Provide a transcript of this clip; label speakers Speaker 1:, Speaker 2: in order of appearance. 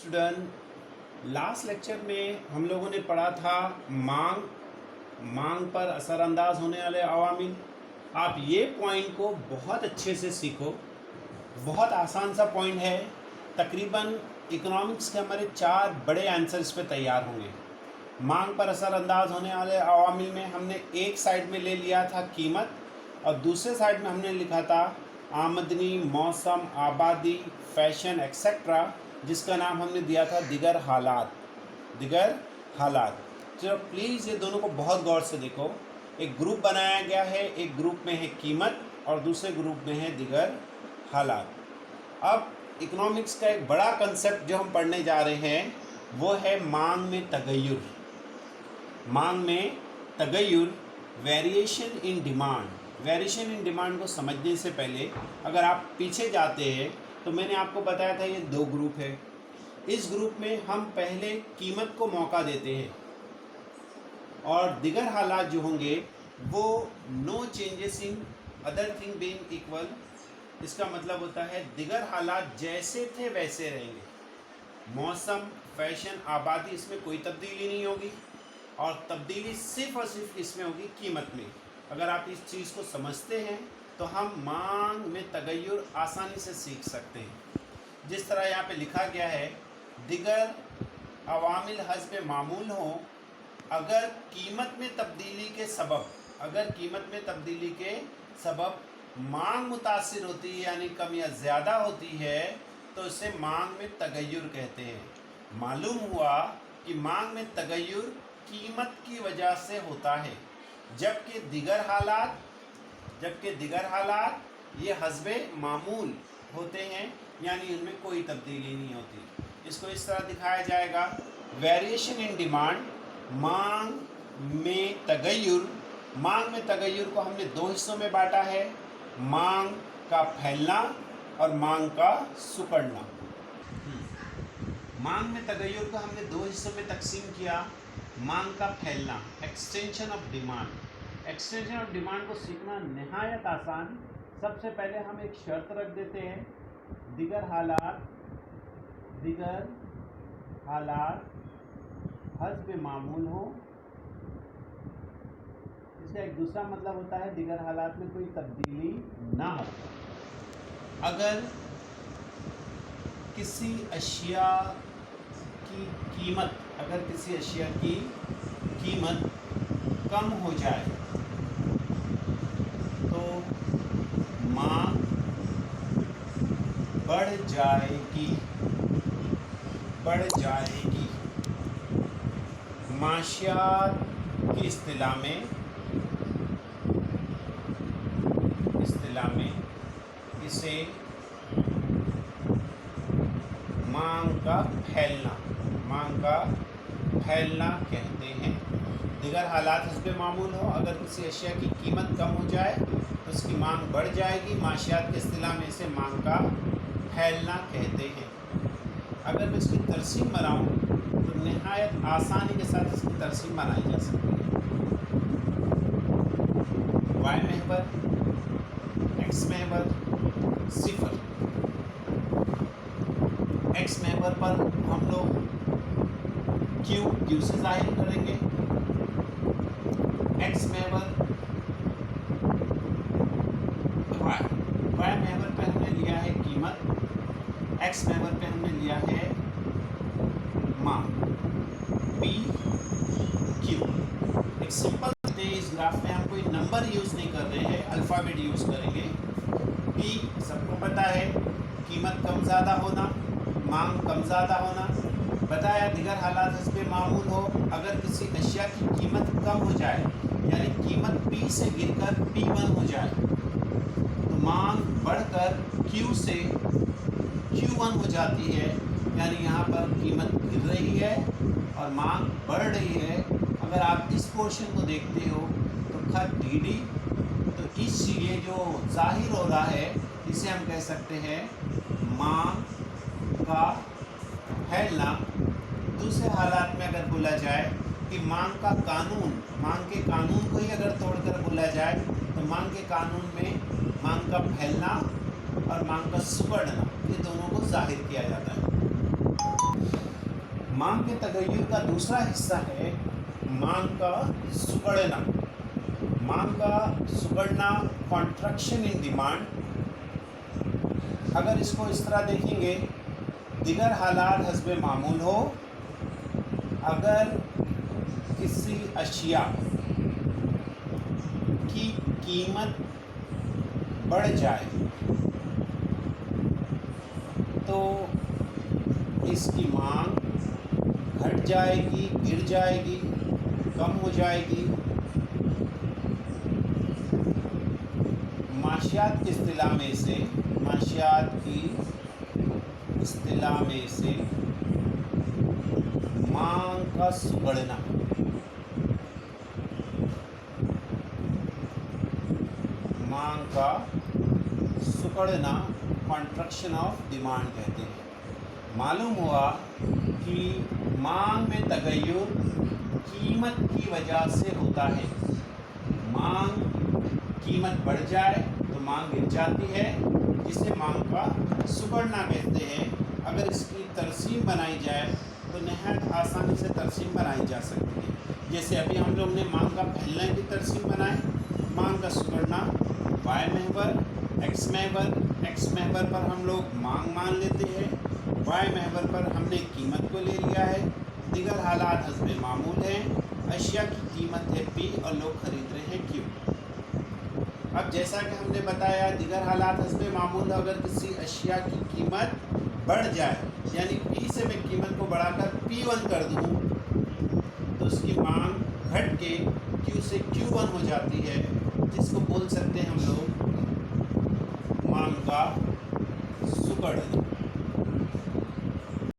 Speaker 1: Student, last lecture में हम लोगों ने पढ़ा था मांग पर असरअंदाज होने वाले अवामिल। आप ये पॉइंट को बहुत अच्छे से सीखो, बहुत आसान सा पॉइंट है। तकरीबन इकोनॉमिक्स के हमारे 4 बड़े आंसर इस पे तैयार होंगे। मांग पर असरअंदाज होने वाले अवामिल में हमने एक साइड में ले लिया था कीमत और दूसरे साइड में हमने लिखा था आमदनी, मौसम, आबादी, फैशन एक्सेट्रा, जिसका नाम हमने दिया था दिगर हालात। चलो प्लीज़ ये दोनों को बहुत गौर से देखो। एक ग्रुप बनाया गया है, एक ग्रुप में है कीमत और दूसरे ग्रुप में है दिगर हालात। अब इकोनॉमिक्स का एक बड़ा कंसेप्ट जो हम पढ़ने जा रहे हैं वो है मांग में तगय्युर। मांग में तगय्युर, variation in demand. Variation in demand को समझने से पहले अगर आप पीछे जाते हैं तो मैंने आपको बताया था ये 2 ग्रुप है। इस ग्रुप में हम पहले कीमत को मौका देते हैं और दिगर हालात जो होंगे वो no changes in other thing being equal. इसका मतलब होता है दिगर हालात जैसे थे वैसे रहेंगे। मौसम, फैशन, आबादी, इसमें कोई तब्दीली नहीं होगी और तब्दीली सिर्फ और सिर्फ इसमें होगी कीमत में। अगर आप इस चीज़ को समझते हैं तो हम मांग में तगय्युर आसानी से सीख सकते हैं। जिस तरह यहाँ पे लिखा गया है, दिगर अवामिल हस्ब मामूल हो, अगर कीमत में तब्दीली के सबब मांग मुतासिर होती है यानी कम या ज़्यादा होती है तो इसे मांग में तगय्युर कहते हैं। मालूम हुआ कि मांग में तगय्युर कीमत की वजह से होता है, जबकि दिगर हालात ये हस्बे मामूल होते हैं यानी इनमें कोई तब्दीली नहीं होती। इसको इस तरह दिखाया जाएगा, वेरिएशन इन डिमांड, मांग में तगय्युर। मांग में तगय्युर को हमने 2 हिस्सों में बांटा है, मांग का फैलना और मांग का सिकुड़ना। मांग में तगय्युर को हमने 2 हिस्सों में तकसीम किया। मांग का फैलना, extension of demand. Extension of demand को सीखना नहायत आसान। सबसे पहले हम एक शर्त रख देते हैं, दिगर हालात हस्ब मामूल हो। इसका एक दूसरा मतलब होता है दिगर हालात में कोई तब्दीली ना हो। अगर किसी अशिया की कीमत कम हो जाए तो मांग बढ़ जाएगी। माशियात की इस्तिलाह में इसे मांग का फैलना कहते हैं। दिगर हालात हस्ब मामूल हो, अगर किसी अशिया की कीमत कम हो जाए तो उसकी मांग बढ़ जाएगी। माशियात के इस्तिलाह में इसे मांग का फैलना कहते हैं। अगर मैं इसकी तरसीम बनाऊँ तो नहायत आसानी के साथ इसकी तरसीम बनाई जा सकती है। वाई महवर, एक्स महवर, सिफर। एक्स महवर पर हम लोग क्यू से जाहिर करेंगे। एक्स महवर वाई महवर पे हमने लिया है कीमत, एक्स महवर पे हमने लिया है मांग, पी क्यू। एक सिंपल इस ग्राफ में हम कोई नंबर यूज़ नहीं कर रहे हैं, अल्फ़ाबेट यूज़ करेंगे। पी सबको पता है, कीमत कम ज़्यादा होना, मांग कम ज़्यादा होना। बताया दिगर हालात हस्ब मामूल हो, अगर किसी अशिया की कीमत कम हो जाए यानी कीमत P से गिरकर P1 हो जाए तो मांग बढ़कर Q से Q1 हो जाती है, यानी यहाँ पर कीमत गिर रही है और मांग बढ़ रही है। अगर आप इस पोर्शन को देखते हो तो खत DD, तो ये जो जाहिर हो रहा है इसे हम कह सकते हैं मांग का फैलना। दूसरे हालात में अगर बोला जाए कि मांग के कानून को ही अगर तोड़कर बोला जाए तो मांग के कानून में मांग का फैलना और मांग का सिकुड़ना, ये दोनों को जाहिर किया जाता है। मांग के तगय्युर का दूसरा हिस्सा है मांग का सुगड़ना। मांग का सुगड़ना, कॉन्ट्रैक्शन इन डिमांड। अगर इसको इस तरह देखेंगे, दिगर हालात हस्बे मामूल हो, अगर किसी अशिया की कीमत बढ़ जाए तो इसकी मांग घट जाएगी, गिर जाएगी, कम हो जाएगी। माशियात की इस्तिलाह में से, माशियात की इस्तिलाह में से मांग का सुगड़ना, मांग का सुगड़ना, कॉन्ट्रैक्शन ऑफ डिमांड कहते हैं। मालूम हुआ कि मांग में तगय्युर कीमत की वजह से होता है। मांग, कीमत बढ़ जाए तो मांग गिर जाती है, जिसे मांग का सुगड़ना कहते हैं। अगर इसकी तरसीम बनाई जाए तो नहायत आसानी से तरसीम बनाई जा सकती है। जैसे अभी हम लोग ने मांग का फैलने की तरसीम बनाई। मांग का सुगड़ना वाई महवर, एक्स महवर, एक्स महवर पर हम लोग मांग मान लेते हैं, वाई महवर पर हमने कीमत को ले लिया है। दिगर हालात हस्बे मामूल हैं, अशिया की कीमत है पी और लोग खरीद रहे हैं क्यू। अब जैसा कि हमने बताया, दिगर हालात हस्बे मामूल, अगर किसी अशिया की कीमत बढ़ जाए, यानी पी से मैं कीमत को बढ़ाकर P1 कर दूँ तो उसकी मांग घट के क्यू से Q1 हो जाती है, जिसको बोल सकते हैं हम लोग मांग का सुगड़ना।